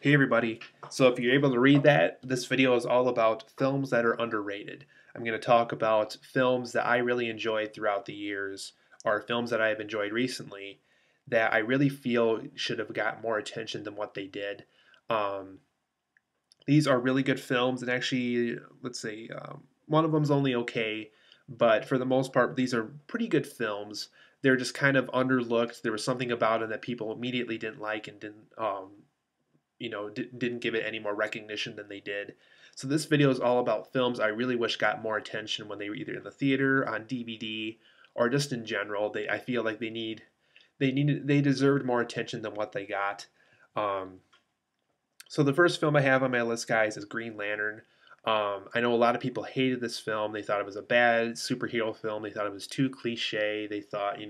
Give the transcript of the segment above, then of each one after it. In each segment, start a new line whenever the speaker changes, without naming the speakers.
Hey everybody. So if you're able to read that, this video is all about films that are underrated. I'm going to talk about films that I really enjoyed throughout the years, or films that I have enjoyed recently that I really feel should have got more attention than what they did. Um, these are really good films, and actually, let's say one of them's only okay, but for the most part, these are pretty good films. They're just kind of underlooked. There was something about them that people immediately didn't like and didn't give it any more recognition than they did. So this video is all about films I really wish got more attention when they were either in the theater, on DVD, or just in general. I feel like they deserved more attention than what they got. Um, so the first film I have on my list, guys, is Green Lantern. I know a lot of people hated this film. They thought it was a bad superhero film. They thought it was too cliche. They thought,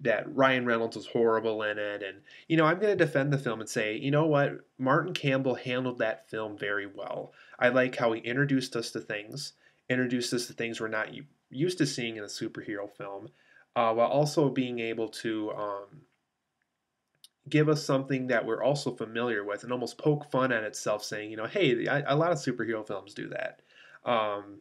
that Ryan Reynolds was horrible in it. And, I'm going to defend the film and say, you know what? Martin Campbell handled that film very well. I like how he introduced us to things we're not used to seeing in a superhero film, while also being able to give us something that we're also familiar with and almost poke fun at itself, saying, hey, a lot of superhero films do that. Um,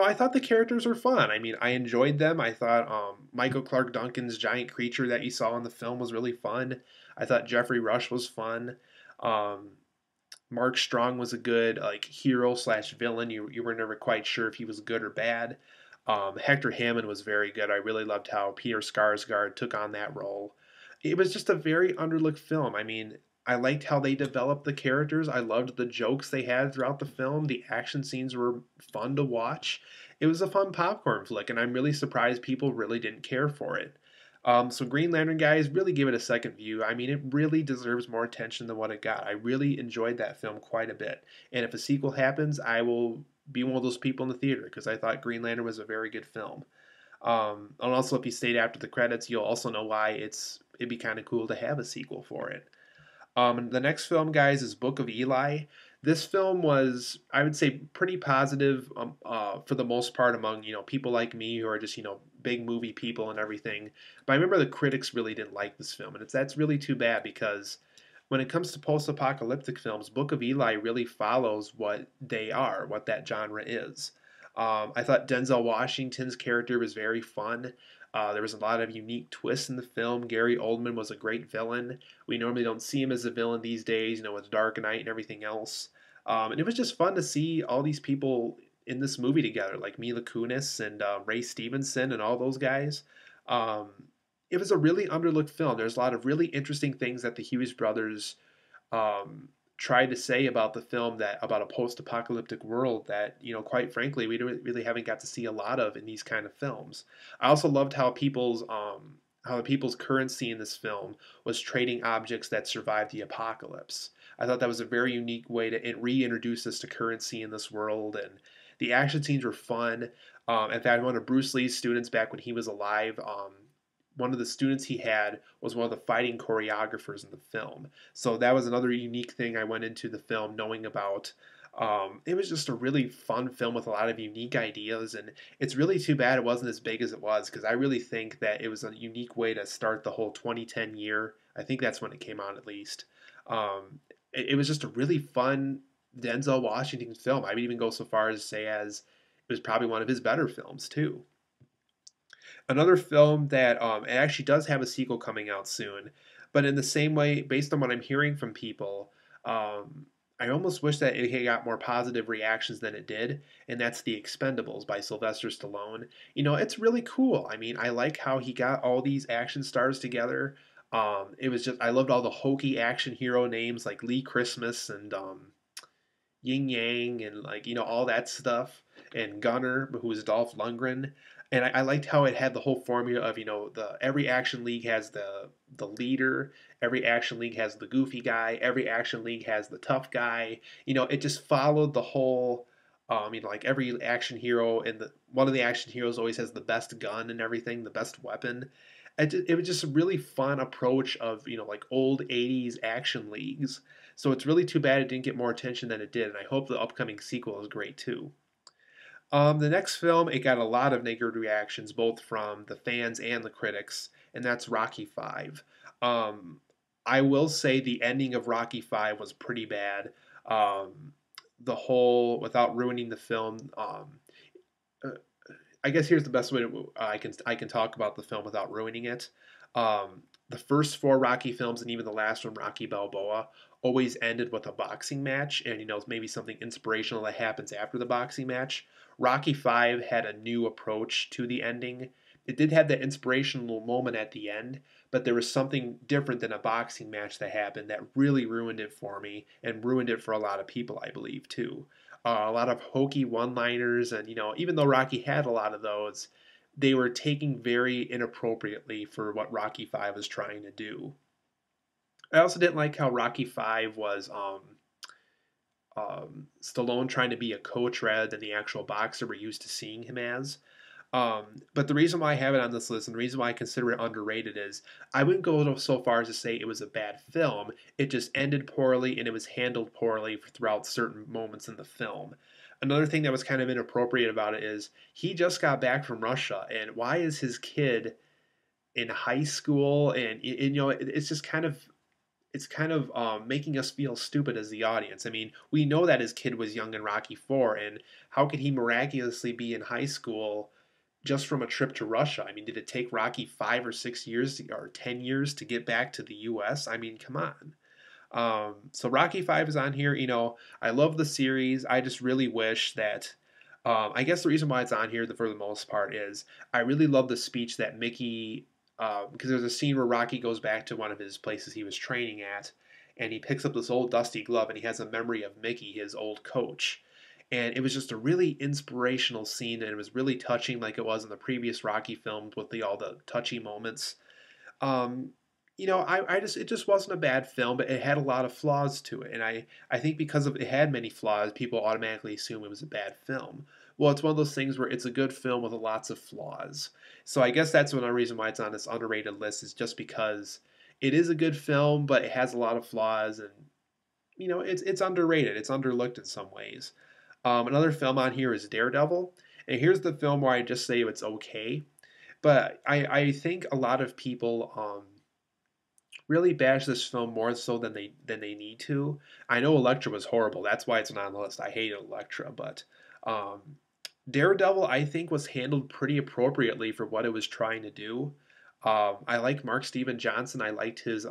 I thought the characters were fun. I mean, I enjoyed them. I thought Michael Clark Duncan's giant creature that you saw in the film was really fun. I thought Jeffrey Rush was fun. Um, Mark Strong was a good like hero slash villain. You were never quite sure if he was good or bad. Hector Hammond was very good. I really loved how Peter Skarsgård took on that role. It was just a very underlooked film. I mean, I liked how they developed the characters. I loved the jokes they had throughout the film. The action scenes were fun to watch. It was a fun popcorn flick, and I'm really surprised people really didn't care for it. So Green Lantern, guys, really give it a second view. I mean, it really deserves more attention than what it got. I really enjoyed that film quite a bit. And if a sequel happens, I will be one of those people in the theater because I thought Green Lantern was a very good film. And also, if you stayed after the credits, you'll also know why it'd be kind of cool to have a sequel for it. The next film, guys, is Book of Eli. This film was, I would say, pretty positive for the most part among people like me who are just big movie people and everything. But I remember the critics really didn't like this film, and that's really too bad because when it comes to post-apocalyptic films, Book of Eli really follows what they are, what that genre is. I thought Denzel Washington's character was very fun. There was a lot of unique twists in the film. Gary Oldman was a great villain. We normally don't see him as a villain these days, with Dark Knight and everything else. And it was just fun to see all these people in this movie together, like Mila Kunis and Ray Stevenson and all those guys. Um, it was a really underlooked film. There's a lot of really interesting things that the Hughes brothers um, tried to say about the film, that about a post-apocalyptic world that quite frankly we don't really haven't got to see a lot of in these kind of films. I also loved how the people's currency in this film was trading objects that survived the apocalypse. I thought that was a very unique way to reintroduce us to currency in this world, and the action scenes were fun. In fact, one of Bruce Lee's students back when he was alive, one of the students he had was one of the fighting choreographers in the film. So that was another unique thing I went into the film knowing about. It was just a really fun film with a lot of unique ideas, and it's really too bad it wasn't as big as it was because I really think that it was a unique way to start the whole 2010 year. I think that's when it came out at least. It was just a really fun Denzel Washington film. I would even go so far as to say as it was probably one of his better films too. Another film that it actually does have a sequel coming out soon, but in the same way, based on what I'm hearing from people, I almost wish that it had got more positive reactions than it did, and that's The Expendables by Sylvester Stallone. It's really cool. I mean, I like how he got all these action stars together. It was just I loved all the hokey action hero names like Lee Christmas and Yin Yang and like all that stuff, and Gunner, who was Dolph Lundgren, and I liked how it had the whole formula of the every action league has the leader, every action league has the goofy guy, every action league has the tough guy. It just followed the whole. Like every action hero, and one of the action heroes always has the best gun and everything, the best weapon. It was just a really fun approach of like old '80s action leagues. So it's really too bad it didn't get more attention than it did, and I hope the upcoming sequel is great too. The next film, it got a lot of negative reactions, both from the fans and the critics, and that's Rocky Five. Um, I will say the ending of Rocky Five was pretty bad. Um, the whole, without ruining the film, uh, I guess here's the best way to I can talk about the film without ruining it. The first four Rocky films and even the last one, Rocky Balboa, always ended with a boxing match, and maybe something inspirational that happens after the boxing match. Rocky Five had a new approach to the ending. It did have that inspirational moment at the end, but there was something different than a boxing match that happened that really ruined it for me and ruined it for a lot of people, I believe, too. A lot of hokey one-liners, and even though Rocky had a lot of those, they were taking very inappropriately for what Rocky Five was trying to do. I also didn't like how Rocky Five was Stallone trying to be a coach rather than the actual boxer we're used to seeing him as. But the reason why I have it on this list and the reason why I consider it underrated is I wouldn't go so far as to say it was a bad film. It just ended poorly and it was handled poorly throughout certain moments in the film. Another thing that was kind of inappropriate about it is he just got back from Russia, and why is his kid in high school? And it's just kind of making us feel stupid as the audience. I mean, we know that his kid was young in Rocky Four, and how could he miraculously be in high school just from a trip to Russia? I mean, did it take Rocky 5 or 6 years or 10 years to get back to the U.S.? I mean, come on. So Rocky Five is on here. I love the series. I just really wish that. I guess the reason why it's on here, for the most part, is I really love the speech that Mickey. Because there's a scene where Rocky goes back to one of his places he was training at, and he picks up this old dusty glove, and he has a memory of Mickey, his old coach. And it was just a really inspirational scene, and it was really touching, like it was in the previous Rocky films with all the touchy moments. Um, I just it just wasn't a bad film, but it had a lot of flaws to it, and I think because of it had many flaws, people automatically assume it was a bad film. Well, it's one of those things where it's a good film with lots of flaws. So I guess that's one reason why it's on this underrated list is just because it is a good film, but it has a lot of flaws, and it's underrated. It's underlooked in some ways. Another film on here is Daredevil, and here's the film where I just say it's okay. But I think a lot of people really bash this film more so than they need to. I know Elektra was horrible. That's why it's not on the list. I hated Elektra, but um, Daredevil I think was handled pretty appropriately for what it was trying to do. I like Mark Steven Johnson. I liked his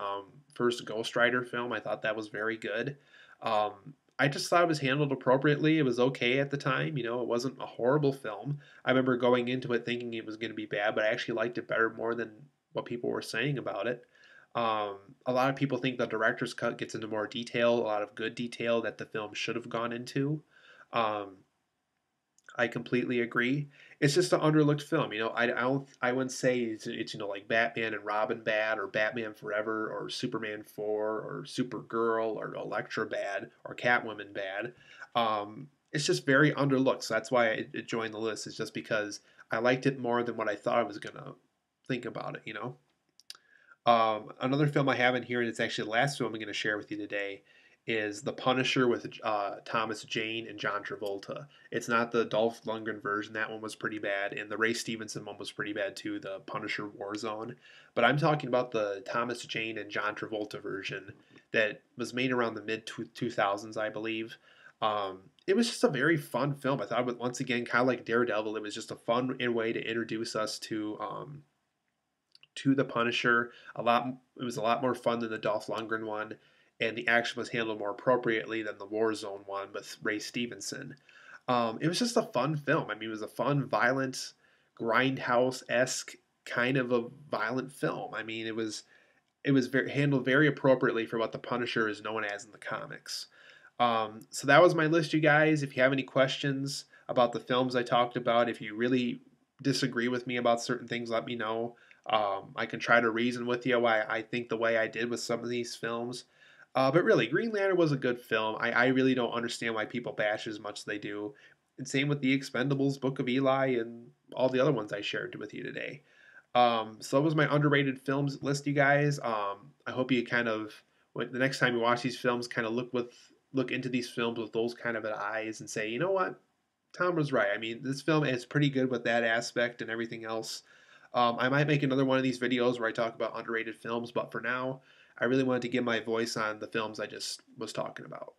first Ghost Rider film. I thought that was very good. I just thought it was handled appropriately. It was okay at the time. It wasn't a horrible film. I remember going into it thinking it was going to be bad, but I actually liked it better more than what people were saying about it. A lot of people think the director's cut gets into more detail, a lot of good detail that the film should have gone into. Um, I completely agree. It's just an underlooked film. I wouldn't say it's like Batman and Robin bad or Batman Forever or Superman 4 or Supergirl or Elektra bad or Catwoman bad. It's just very underlooked. So that's why it joined the list. It's just because I liked it more than what I thought I was gonna think about it. Another film I have in here, and it's actually the last film I'm going to share with you today, is The Punisher with Thomas Jane and John Travolta. It's not the Dolph Lundgren version. That one was pretty bad, and the Ray Stevenson one was pretty bad too, the Punisher Warzone. But I'm talking about the Thomas Jane and John Travolta version that was made around the mid 2000s, I believe. It was just a very fun film. I thought, once again, kind of like Daredevil, it was just a fun way to introduce us to the Punisher. It was a lot more fun than the Dolph Lundgren one, and the action was handled more appropriately than the Warzone one with Ray Stevenson. It was just a fun film. I mean, it was a fun, violent, grindhouse esque kind of a violent film. I mean, it was handled very appropriately for what the Punisher is known as in the comics. So that was my list, you guys. If you have any questions about the films I talked about, if you really disagree with me about certain things, let me know. I can try to reason with you why I think the way I did with some of these films. But really, Green Lantern was a good film. I really don't understand why people bash it as much as they do. And same with The Expendables, Book of Eli, and all the other ones I shared with you today. So that was my underrated films list, you guys. I hope you kind of, the next time you watch these films, kind of look into these films with those kind of eyes and say, you know what, Tom was right. I mean, this film is pretty good with that aspect and everything else. I might make another one of these videos where I talk about underrated films, but for now, I really wanted to give my voice on the films I just was talking about.